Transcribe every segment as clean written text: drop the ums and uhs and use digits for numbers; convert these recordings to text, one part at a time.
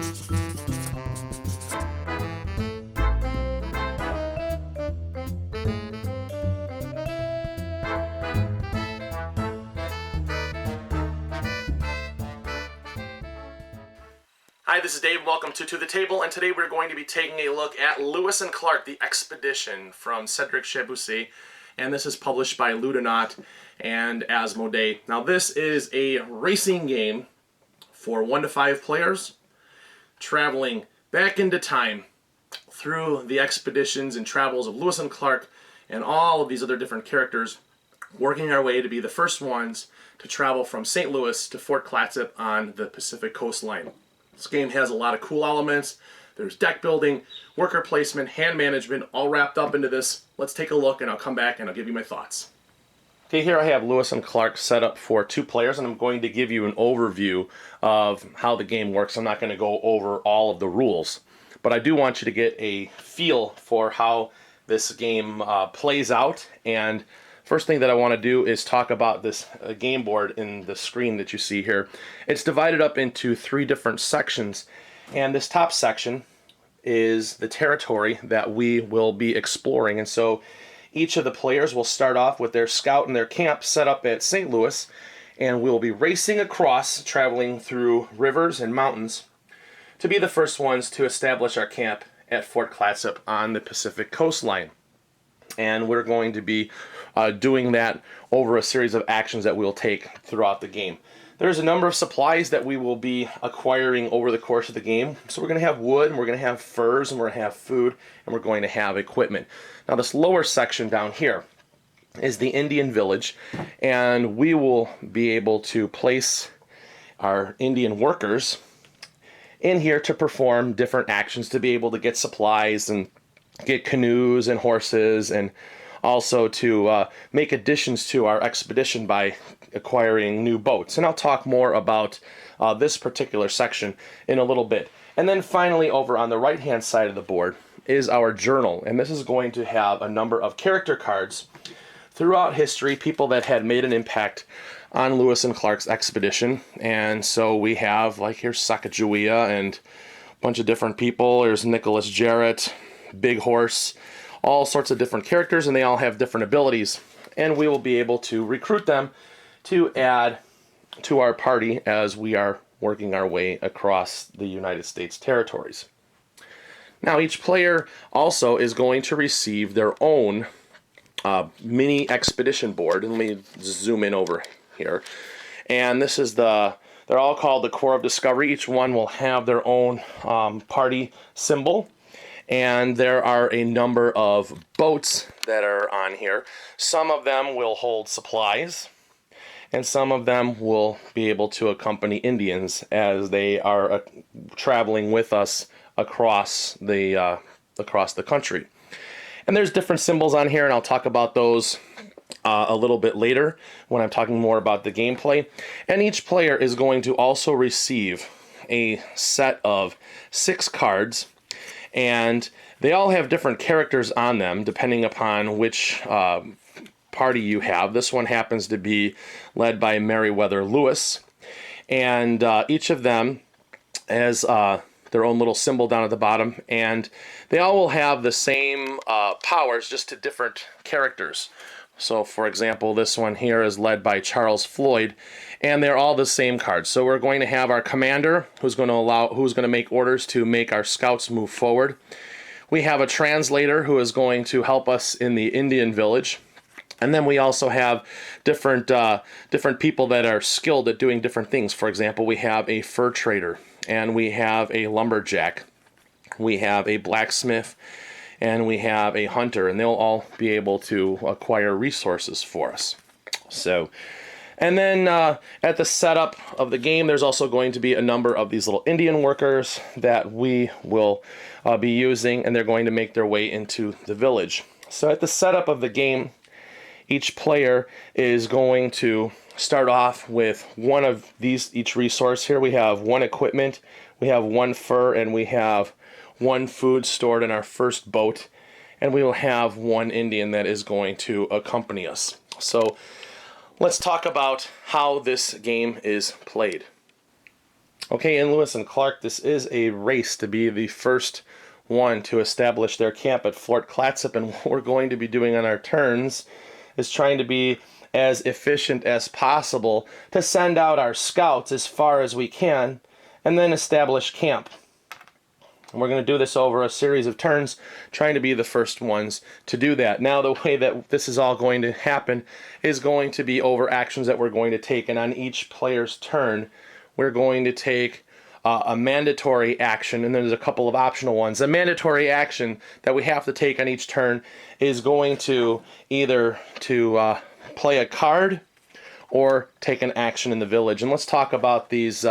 Hi, this is Dave. Welcome to The Table, and today we're going to be taking a look at Lewis and Clark, The Expedition from Cedric Chabousset, and this is published by Ludonaut and Asmodee. Now, this is a racing game for 1 to 5 players, traveling back into time through the expeditions and travels of Lewis and Clark and all of these other different characters, working our way to be the first ones to travel from St. Louis to Fort Clatsop on the Pacific coastline. This game has a lot of cool elements. There's deck building, worker placement, hand management, all wrapped up into this. Let's take a look, and I'll come back and I'll give you my thoughts. Okay, here I have Lewis and Clark set up for 2 players, and I'm going to give you an overview of how the game works. I'm not going to go over all of the rules, but I do want you to get a feel for how this game plays out. And first thing that I want to do is talk about this game board in the screen that you see here. It's divided up into 3 different sections, and this top section is the territory that we will be exploring. And so each of the players will start off with their scout and their camp set up at St. Louis, and we'll be racing across, traveling through rivers and mountains to be the first ones to establish our camp at Fort Clatsop on the Pacific coastline. And we're going to be doing that over a series of actions that we'll take throughout the game. There's a number of supplies that we will be acquiring over the course of the game. So we're going to have wood, and we're going to have furs, and we're going to have food, and we're going to have equipment. Now, this lower section down here is the Indian village, and we will be able to place our Indian workers in here to perform different actions, to be able to get supplies and get canoes and horses, and also to make additions to our expedition by acquiring new boats. And I'll talk more about this particular section in a little bit. And then finally, over on the right hand side of the board is our journal, and this is going to have a number of character cards throughout history, people that had made an impact on Lewis and Clark's expedition. And so we have, like, here's Sacagawea and a bunch of different people. There's Nicholas Jarrett, Big Horse, all sorts of different characters, and they all have different abilities, and we will be able to recruit them to add to our party as we are working our way across the United States territories. Now, each player also is going to receive their own mini expedition board, and let me zoom in over here, and this is they're all called the Core of Discovery. Each one will have their own party symbol. And there are a number of boats that are on here. Some of them will hold supplies, and some of them will be able to accompany Indians as they are traveling with us across the country. And there's different symbols on here, and I'll talk about those a little bit later when I'm talking more about the gameplay. And each player is going to also receive a set of 6 cards, and they all have different characters on them depending upon which party you have. This one happens to be led by Meriwether Lewis, and each of them has their own little symbol down at the bottom, and they all will have the same powers, just to different characters. So, for example, this one here is led by Charles Floyd, and they're all the same cards. So we're going to have our commander, who's going to make orders to make our scouts move forward. We have a translator who is going to help us in the Indian village, and then we also have different people that are skilled at doing different things. For example, we have a fur trader, and we have a lumberjack, we have a blacksmith, and we have a hunter, and they'll all be able to acquire resources for us. So, and then at the setup of the game, there's also going to be a number of these little Indian workers that we will be using, and they're going to make their way into the village. So at the setup of the game, each player is going to start off with one of these, each resource. Here we have 1 equipment, we have 1 fur, and we have 1 food stored in our first boat, and we will have 1 Indian that is going to accompany us. So let's talk about how this game is played. Okay, in Lewis and Clark, this is a race to be the first one to establish their camp at Fort Clatsop, and what we're going to be doing on our turns is trying to be as efficient as possible to send out our scouts as far as we can and then establish camp. And we're going to do this over a series of turns, trying to be the first ones to do that. Now, the way that this is all going to happen is going to be over actions that we're going to take, and on each player's turn, we're going to take a mandatory action, and then there's a couple of optional ones. The mandatory action that we have to take on each turn is going to either play a card or take an action in the village. And let's talk about these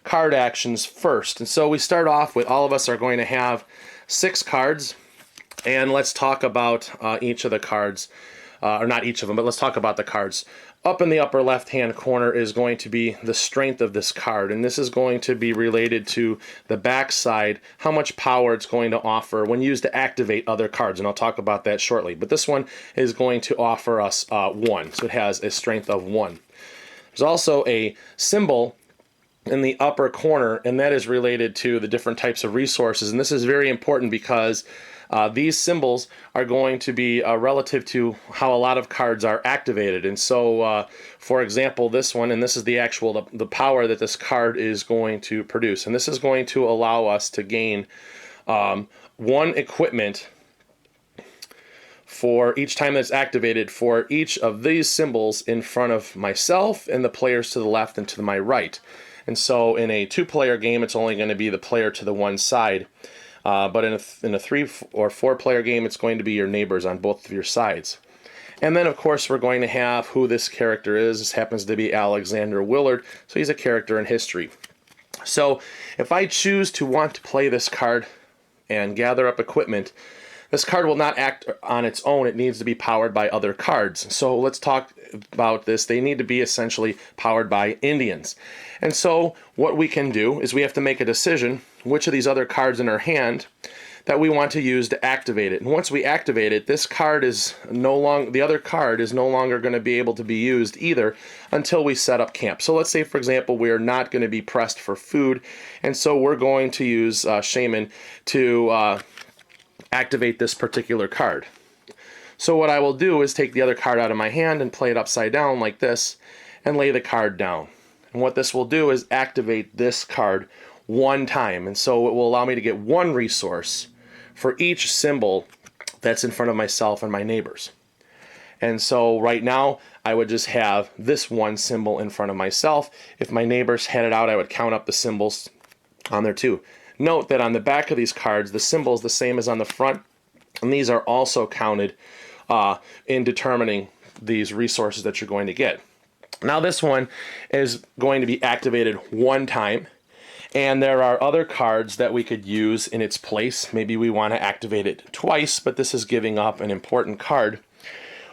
card actions first. And so we start off with, all of us are going to have 6 cards, and let's talk about each of the cards, or not each of them, but let's talk about the cards. Up in the upper left-hand corner is going to be the strength of this card, and this is going to be related to the back side, how much power it's going to offer when used to activate other cards, and I'll talk about that shortly. But this one is going to offer us 1, so it has a strength of 1. There's also a symbol in the upper corner, and that is related to the different types of resources, and this is very important because these symbols are going to be relative to how a lot of cards are activated. And so, for example, this one, and this is the actual the power that this card is going to produce, and this is going to allow us to gain 1 equipment for each time that's activated for each of these symbols in front of myself and the players to the left and to my right. And so in a 2-player game, it's only going to be the player to the one side. But in a 3 or 4-player game, it's going to be your neighbors on both of your sides. And then, of course, we're going to have who this character is. This happens to be Alexander Willard, so he's a character in history. So if I choose to want to play this card and gather up equipment, this card will not act on its own. It needs to be powered by other cards. So let's talk about this. They need to be essentially powered by Indians. And so what we can do is we have to make a decision which of these other cards in our hand that we want to use to activate it. And once we activate it, this card is the other card is no longer going to be able to be used either until we set up camp. So let's say, for example, we are not going to be pressed for food, and so we're going to use Shaman to activate this particular card. So what I will do is take the other card out of my hand and play it upside down like this and lay the card down. And what this will do is activate this card 1 time, and so it will allow me to get 1 resource for each symbol that's in front of myself and my neighbors. And so right now I would just have this 1 symbol in front of myself. If my neighbors had it out, I would count up the symbols on there too. Note that on the back of these cards, the symbol is the same as on the front, and these are also counted in determining these resources that you're going to get. Now this one is going to be activated 1 time, and there are other cards that we could use in its place. Maybe we want to activate it twice, but this is giving up an important card.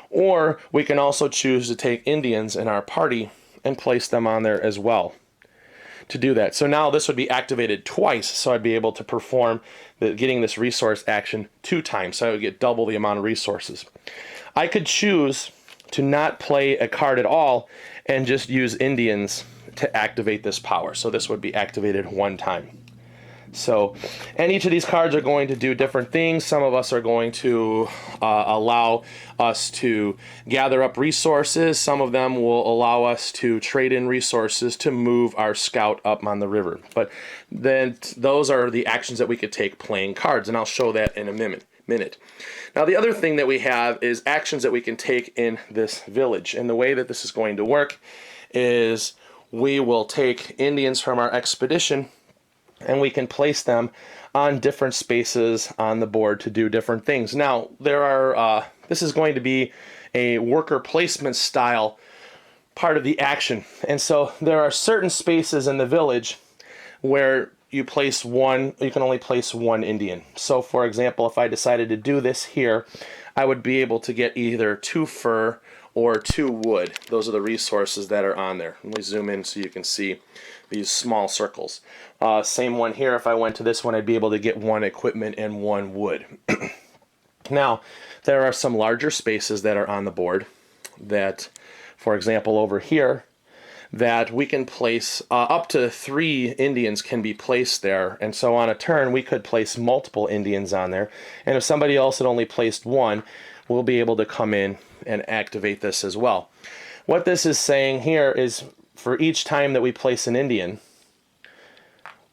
Or we can also choose to take Indians in our party and place them on there as well to do that. So now this would be activated twice, so I'd be able to perform getting this resource action 2 times, so I would get double the amount of resources. I could choose to not play a card at all and just use Indians to activate this power. So this would be activated 1 time. So, and each of these cards are going to do different things. Some of us are going to allow us to gather up resources. Some of them will allow us to trade in resources to move our scout up on the river. But then those are the actions that we could take playing cards, and I'll show that in a minute. Now the other thing that we have is actions that we can take in this village. And the way that this is going to work is we will take Indians from our expedition and we can place them on different spaces on the board to do different things. Now, this is going to be a worker placement style part of the action. And so there are certain spaces in the village where you can only place 1 Indian. So for example, if I decided to do this here, I would be able to get either 2 fur or 2 wood. Those are the resources that are on there. Let me zoom in so you can see these small circles. Same one here. If I went to this one, I'd be able to get 1 equipment and 1 wood. Now, there are some larger spaces that are on the board that, for example, over here, that we can place up to 3 Indians can be placed there. And so on a turn, we could place multiple Indians on there. And if somebody else had only placed 1, we'll be able to come in and activate this as well. What this is saying here is for each time that we place an Indian,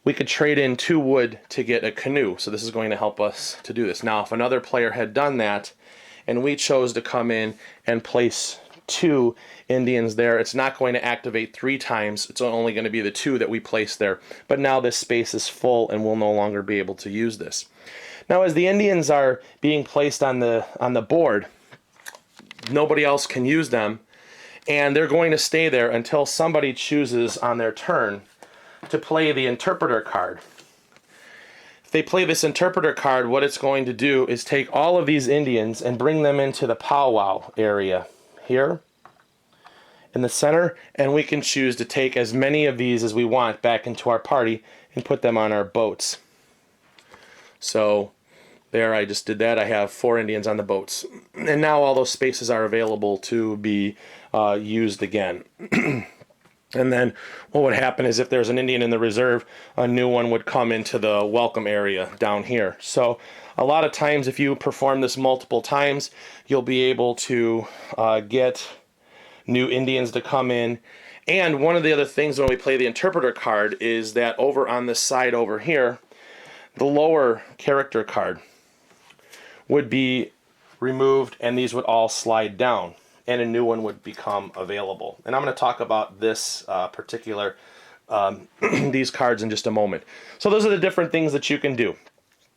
we could trade in 2 wood to get a canoe. So this is going to help us to do this. Now, if another player had done that and we chose to come in and place 2 Indians there, it's not going to activate 3 times. It's only going to be the 2 that we place there. But now this space is full and we'll no longer be able to use this. Now, as the Indians are being placed on the board, nobody else can use them, and they're going to stay there until somebody chooses on their turn to play the interpreter card. If they play this interpreter card, what it's going to do is take all of these Indians and bring them into the powwow area here in the center, and we can choose to take as many of these as we want back into our party and put them on our boats. So there, I just did that. I have 4 Indians on the boats, and now all those spaces are available to be used again. And then what would happen is if there's an Indian in the reserve, a new one would come into the welcome area down here. So a lot of times if you perform this multiple times, you'll be able to get new Indians to come in. And one of the other things when we play the interpreter card is that over on this side over here, the lower character card would be removed and these would all slide down, and a new one would become available. And I'm going to talk about this particular, these cards in just a moment. So those are the different things that you can do.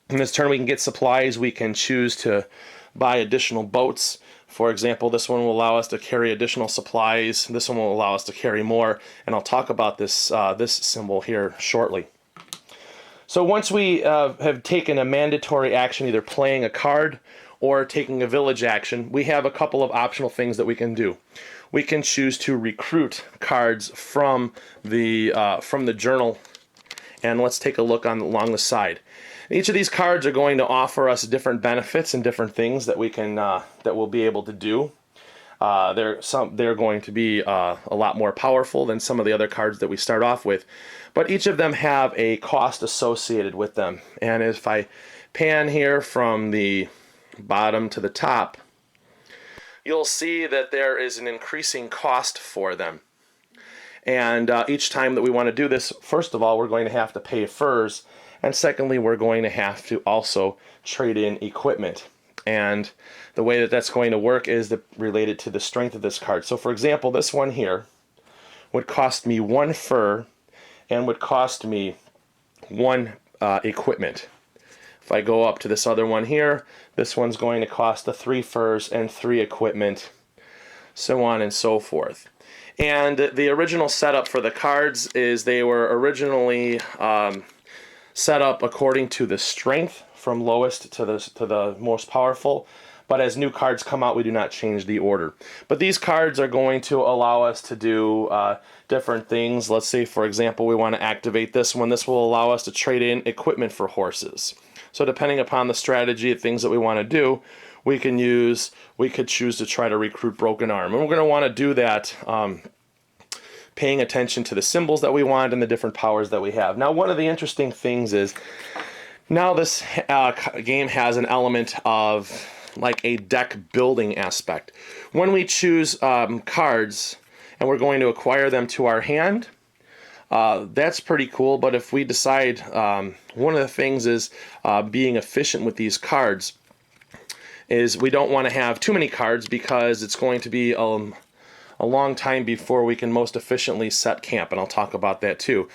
In this turn we can get supplies, we can choose to buy additional boats. For example, this one will allow us to carry additional supplies, this one will allow us to carry more, and I'll talk about this, this symbol here shortly. So once we have taken a mandatory action, either playing a card or taking a village action, we have a couple of optional things that we can do. We can choose to recruit cards from the journal, and let's take a look along the side. Each of these cards are going to offer us different benefits and different things that we can that we'll be able to do. They're going to be a lot more powerful than some of the other cards that we start off with, but each of them have a cost associated with them. And if I pan here from the bottom to the top, you'll see that there is an increasing cost for them. And each time that we want to do this, first of all, we're going to have to pay furs, and secondly, we're going to have to also trade in equipment. And the way that that's going to work is related to the strength of this card. So for example, this one here would cost me 1 fur and would cost me 1 equipment. If I go up to this other one here, this one's going to cost 3 furs and 3 equipment, so on and so forth. And the original setup for the cards is they were originally set up according to the strength from lowest to the most powerful. But as new cards come out, we do not change the order. But these cards are going to allow us to do different things. Let's say, for example, we want to activate this one. This will allow us to trade in equipment for horses. So depending upon the strategy of things that we want to do, we could choose to try to recruit Broken Arm. And we're going to want to do that paying attention to the symbols that we want and the different powers that we have. Now, one of the interesting things is now this game has an element of like a deck building aspect. When we choose cards and we're going to acquire them to our hand, that's pretty cool. But if we decide, one of the things is being efficient with these cards is we don't want to have too many cards because it's going to be a long time before we can most efficiently set camp, and I'll talk about that too.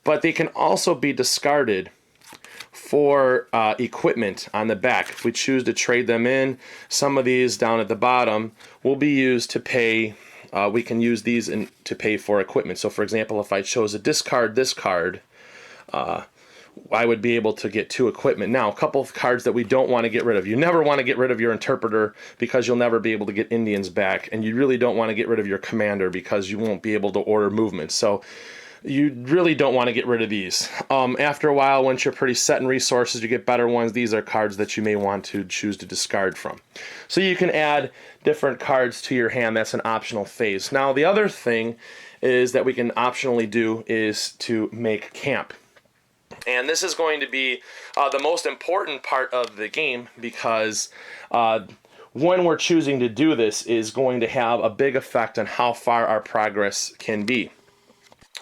But they can also be discarded for equipment on the back. If we choose to trade them in, some of these down at the bottom will be used to pay, we can use these to pay for equipment. So for example, if I chose to discard this card, I would be able to get 2 equipment. Now, a couple of cards that we don't want to get rid of. You never want to get rid of your interpreter because you'll never be able to get Indians back, and you really don't want to get rid of your commander because you won't be able to order movement. So you really don't want to get rid of these. After a while, once you're pretty set in resources, you get better ones. These are cards that you may want to choose to discard from. So you can add different cards to your hand. That's an optional phase. Now, the other thing is that we can optionally do is to make camp. And this is going to be the most important part of the game, because when we're choosing to do this is going to have a big effect on how far our progress can be.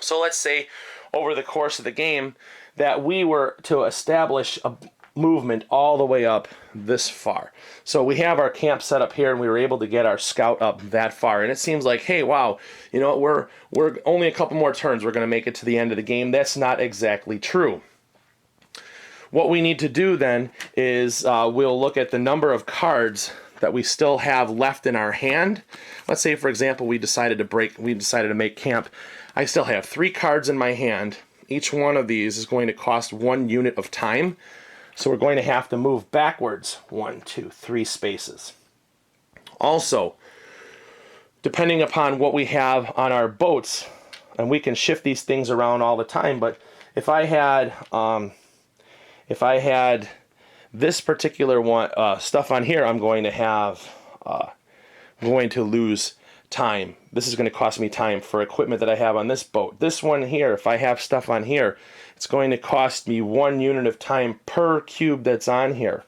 So let's say over the course of the game that we were to establish a movement all the way up this far. So we have our camp set up here, and we were able to get our scout up that far. And it seems like, hey, wow, you know, we're only a couple more turns, we're going to make it to the end of the game. That's not exactly true. What we need to do then is we'll look at the number of cards that we still have left in our hand. Let's say, for example, we decided to make camp. I still have 3 cards in my hand. Each one of these is going to cost 1 unit of time. So we're going to have to move backwards 1, 2, 3 spaces. Also, depending upon what we have on our boats, and we can shift these things around all the time, but if I had this particular one stuff on here, I'm going to lose time. This is going to cost me time for equipment that I have on this boat. This one here, if I have stuff on here, it's going to cost me 1 unit of time per cube that's on here.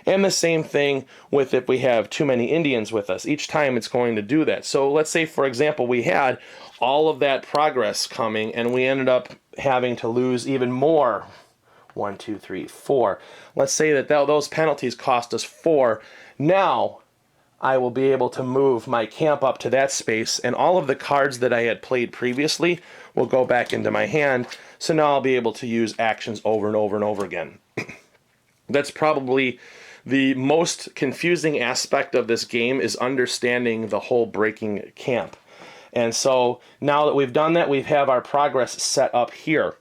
And the same thing with if we have too many Indians with us. Each time it's going to do that. So let's say, for example, we had all of that progress coming, and we ended up having to lose even more. 1, 2, 3, 4. Let's say that those penalties cost us 4. Now I will be able to move my camp up to that space, and all of the cards that I had played previously will go back into my hand. So now I'll be able to use actions over and over and over again. That's probably the most confusing aspect of this game, is understanding the whole breaking camp. And so now that we've done that, we have our progress set up here.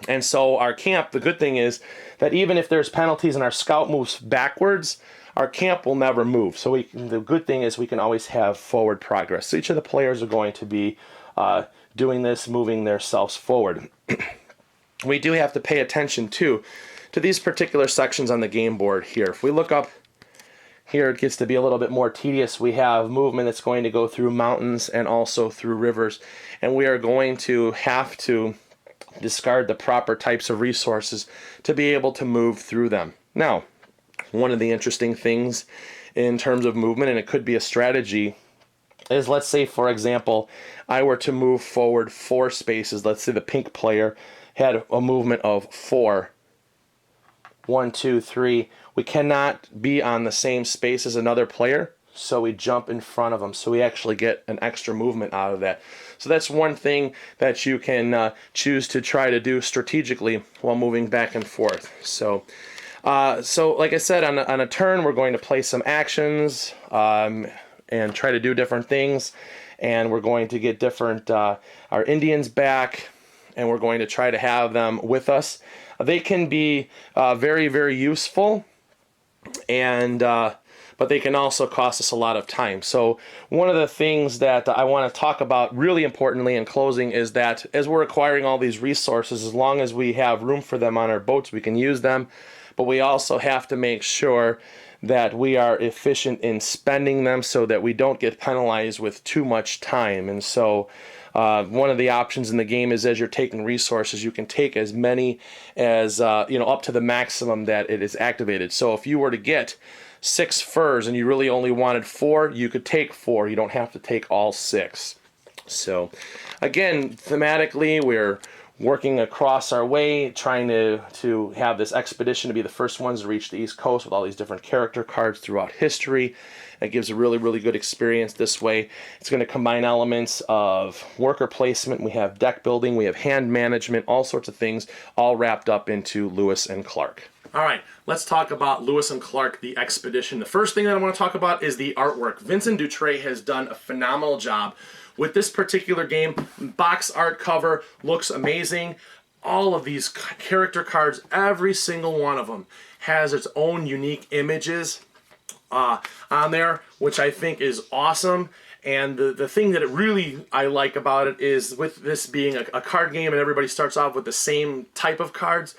And so our camp, the good thing is that even if there's penalties and our scout moves backwards, our camp will never move. So the good thing is we can always have forward progress. So each of the players are going to be doing this, moving themselves forward. We do have to pay attention too to these particular sections on the game board here. If we look up here, it gets to be a little bit more tedious. We have movement that's going to go through mountains and also through rivers, and we are going to have to discard the proper types of resources to be able to move through them. Now, one of the interesting things in terms of movement, and it could be a strategy, is let's say, for example, I were to move forward 4 spaces. Let's say the pink player had a movement of 4. 1, 2, 3. We cannot be on the same space as another player, so we jump in front of them. So we actually get an extra movement out of that. So that's one thing that you can choose to try to do strategically while moving back and forth. So like I said, on a turn, we're going to play some actions and try to do different things. And we're going to get different our Indians back, and we're going to try to have them with us. They can be very, very useful, and but they can also cost us a lot of time. So one of the things that I want to talk about really importantly in closing is that as we're acquiring all these resources, as long as we have room for them on our boats, we can use them. But we also have to make sure that we are efficient in spending them so that we don't get penalized with too much time. And so one of the options in the game is, as you're taking resources, you can take as many as up to the maximum that it is activated. So if you were to get 6 furs and you really only wanted 4, you could take 4. You don't have to take all 6. So again, thematically, we're working across our way, trying to have this expedition to be the first ones to reach the East Coast with all these different character cards throughout history. It gives a really, really good experience this way. It's going to combine elements of worker placement. We have deck building, we have hand management, all sorts of things, all wrapped up into Lewis and Clark. All right, let's talk about Lewis and Clark, the Expedition. The first thing that I want to talk about is the artwork. Vincent Dutray has done a phenomenal job with this particular game. Box art cover looks amazing. All of these character cards, every single one of them has its own unique images on there, which I think is awesome. And the thing that I like about it is, with this being a card game and everybody starts off with the same type of cards,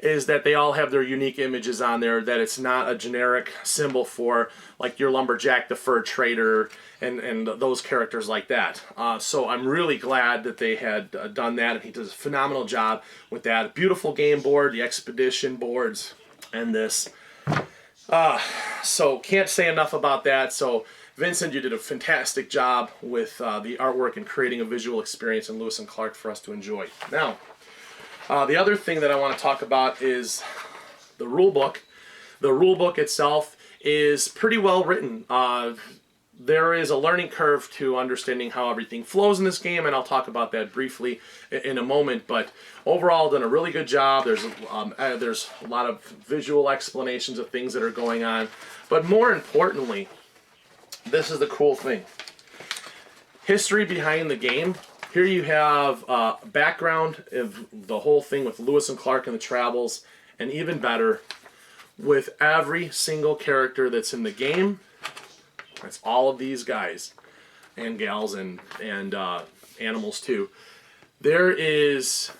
is that they all have their unique images on there, that it's not a generic symbol for like your lumberjack, the fur trader, and those characters like that. So I'm really glad that they had done that, and he does a phenomenal job with that. Beautiful game board, the expedition boards, and this. So can't say enough about that. So Vincent, you did a fantastic job with the artwork and creating a visual experience in Lewis and Clark for us to enjoy. Now, the other thing that I want to talk about is the rule book. The rule book itself is pretty well written. There is a learning curve to understanding how everything flows in this game, and I'll talk about that briefly in a moment. But overall, done a really good job. There's a lot of visual explanations of things that are going on. But more importantly, this is the cool thing. History behind the game. Here you have background of the whole thing with Lewis and Clark and the travels, and even better, with every single character that's in the game. That's all of these guys and gals and animals too. There is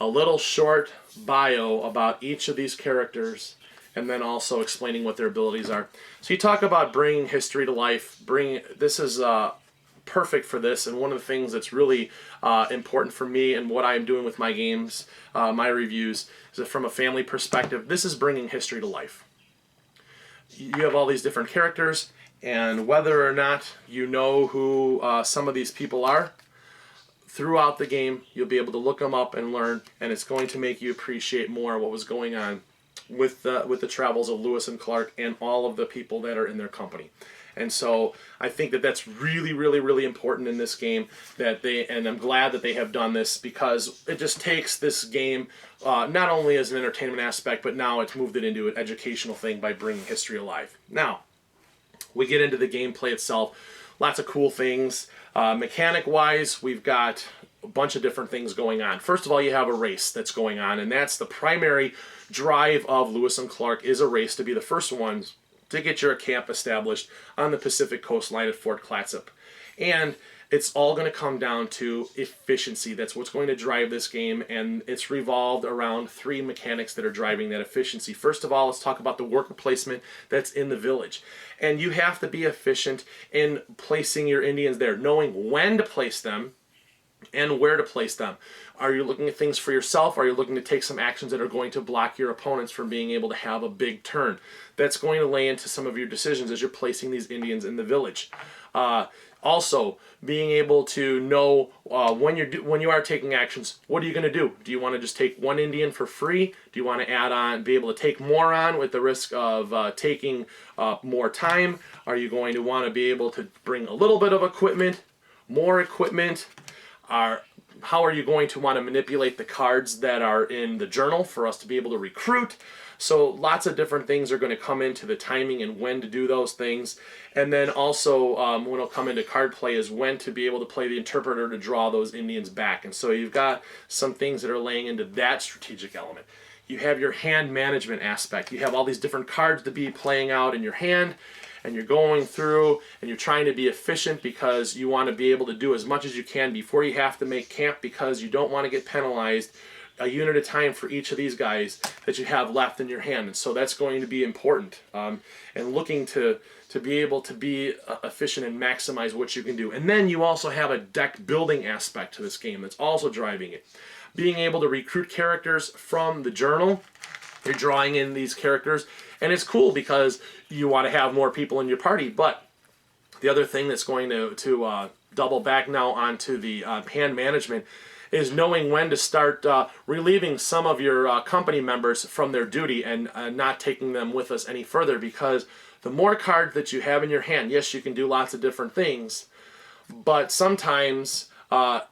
a little short bio about each of these characters, and then also explaining what their abilities are. So you talk about bringing history to life. This is perfect for this, and one of the things that's really important for me and what I'm doing with my games, my reviews, is that from a family perspective, this is bringing history to life. You have all these different characters, and whether or not you know who some of these people are, throughout the game, you'll be able to look them up and learn, and it's going to make you appreciate more what was going on with the travels of Lewis and Clark and all of the people that are in their company. And so I think that that's really, really, really important in this game, and I'm glad that they have done this, because it just takes this game not only as an entertainment aspect, but now it's moved it into an educational thing by bringing history alive. Now, we get into the gameplay itself. Lots of cool things. Mechanic-wise, we've got a bunch of different things going on. First of all, you have a race that's going on, and that's the primary drive of Lewis and Clark, is a race to be the first ones to get your camp established on the Pacific coastline at Fort Clatsop. And it's all going to come down to efficiency. That's what's going to drive this game, and it's revolved around three mechanics that are driving that efficiency. First of all, let's talk about the worker placement that's in the village. And you have to be efficient in placing your Indians there, knowing when to place them and where to place them. Are you looking at things for yourself? Are you looking to take some actions that are going to block your opponents from being able to have a big turn? That's going to lay into some of your decisions as you're placing these Indians in the village. Also, being able to know when you are taking actions, what are you going to do? Do you want to just take one Indian for free? Do you want to add on, be able to take more on with the risk of taking more time? Are you going to want to be able to bring a little bit of equipment, more equipment? How are you going to want to manipulate the cards that are in the journal for us to be able to recruit? So lots of different things are going to come into the timing and when to do those things. And then also when it'll come into card play is when to be able to play the interpreter to draw those Indians back. And so you've got some things that are laying into that strategic element. You have your hand management aspect. You have all these different cards to be playing out in your hand, and you're going through and you're trying to be efficient because you want to be able to do as much as you can before you have to make camp, because you don't want to get penalized a unit at a time for each of these guys that you have left in your hand. And so that's going to be important, and looking to be able to be efficient and maximize what you can do. And then you also have a deck building aspect to this game that's also driving it. Being able to recruit characters from the journal. You're drawing in these characters, and it's cool because you want to have more people in your party. But the other thing that's going to double back now onto the hand management is knowing when to start relieving some of your company members from their duty and not taking them with us any further, because the more cards that you have in your hand, yes, you can do lots of different things, but sometimes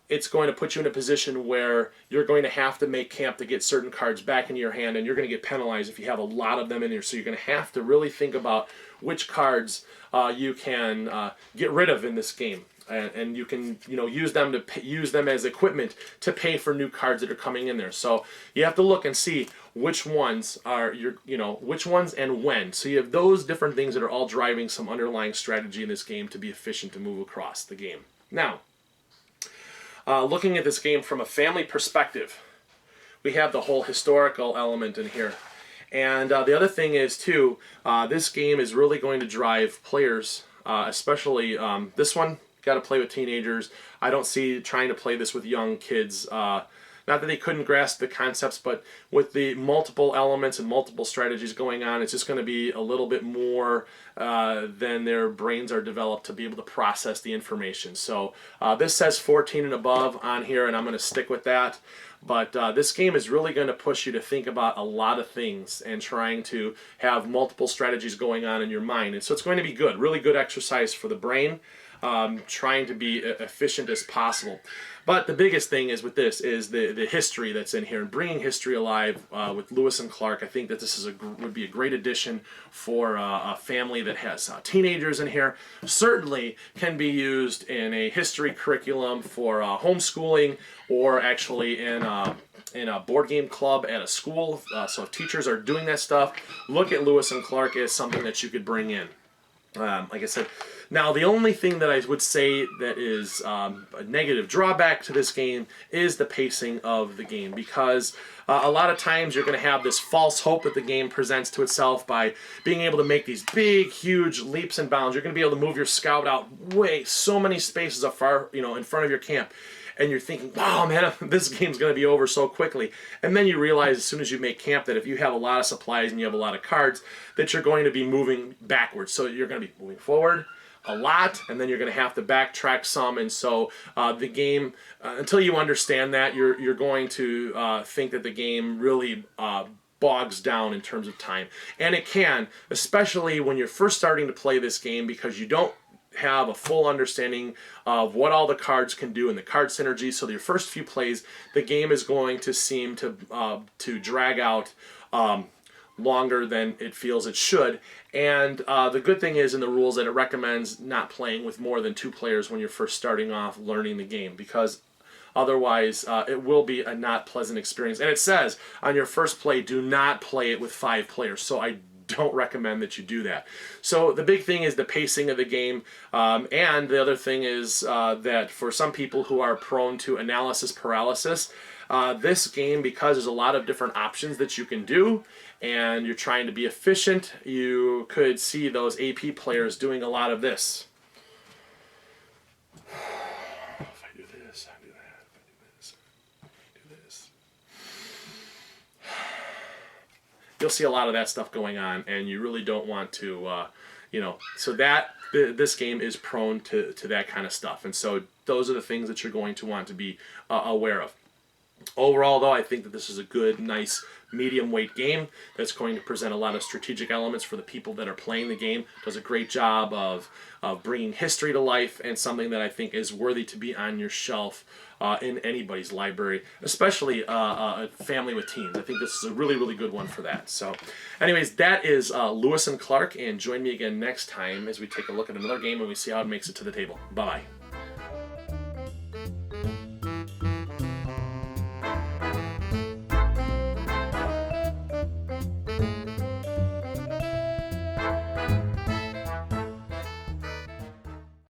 it's going to put you in a position where you're going to have to make camp to get certain cards back into your hand, and you're going to get penalized if you have a lot of them in there. So you're going to have to really think about which cards you can get rid of in this game, and you can use them as equipment to pay for new cards that are coming in there. So you have to look and see which ones are which ones and when. So you have those different things that are all driving some underlying strategy in this game to be efficient to move across the game. Now, looking at this game from a family perspective, we have the whole historical element in here. And the other thing is, too, this game is really going to drive players, especially this one, got to play with teenagers. I don't see trying to play this with young kids. Not that they couldn't grasp the concepts, but with the multiple elements and multiple strategies going on, it's just going to be a little bit more than their brains are developed to be able to process the information. So this says 14 and above on here, and I'm going to stick with that. But this game is really going to push you to think about a lot of things and trying to have multiple strategies going on in your mind. And so it's going to be good, really good exercise for the brain, trying to be efficient as possible. But the biggest thing is with this is the history that's in here and bringing history alive with Lewis and Clark. I think that this is would be a great addition for a family that has teenagers in here. Certainly can be used in a history curriculum for homeschooling or actually in a board game club at a school. So if teachers are doing that stuff, look at Lewis and Clark as something that you could bring in. Like I said, now the only thing that I would say that is a negative drawback to this game is the pacing of the game, because a lot of times you're going to have this false hope that the game presents to itself by being able to make these big, huge leaps and bounds. You're going to be able to move your scout out so many spaces afar, in front of your camp. And you're thinking, wow, man, this game's going to be over so quickly. And then you realize as soon as you make camp that if you have a lot of supplies and you have a lot of cards, that you're going to be moving backwards. So you're going to be moving forward a lot, and then you're going to have to backtrack some. And so the game, until you understand that, you're going to think that the game really bogs down in terms of time. And it can, especially when you're first starting to play this game, because you don't have a full understanding of what all the cards can do and the card synergy. So your first few plays, the game is going to seem to drag out longer than it feels it should. And the good thing is in the rules that it recommends not playing with more than 2 players when you're first starting off learning the game, because otherwise it will be a not pleasant experience. And it says on your first play, do not play it with 5 players. So I don't recommend that you do that. So the big thing is the pacing of the game, and the other thing is that for some people who are prone to analysis paralysis, this game, because there's a lot of different options that you can do and you're trying to be efficient, you could see those AP players doing a lot of this. If I do this, I do that. If I do this, I do this. You'll see a lot of that stuff going on, and you really don't want to, so this game is prone to that kind of stuff. And so those are the things that you're going to want to be aware of. Overall, though, I think that this is a good, nice, medium weight game that's going to present a lot of strategic elements for the people that are playing the game. Does a great job of bringing history to life, and something that I think is worthy to be on your shelf in anybody's library, especially a family with teens. I think this is a really, really good one for that. So anyways, that is Lewis and Clark, and join me again next time as we take a look at another game and we see how it makes it to the table. Bye-bye.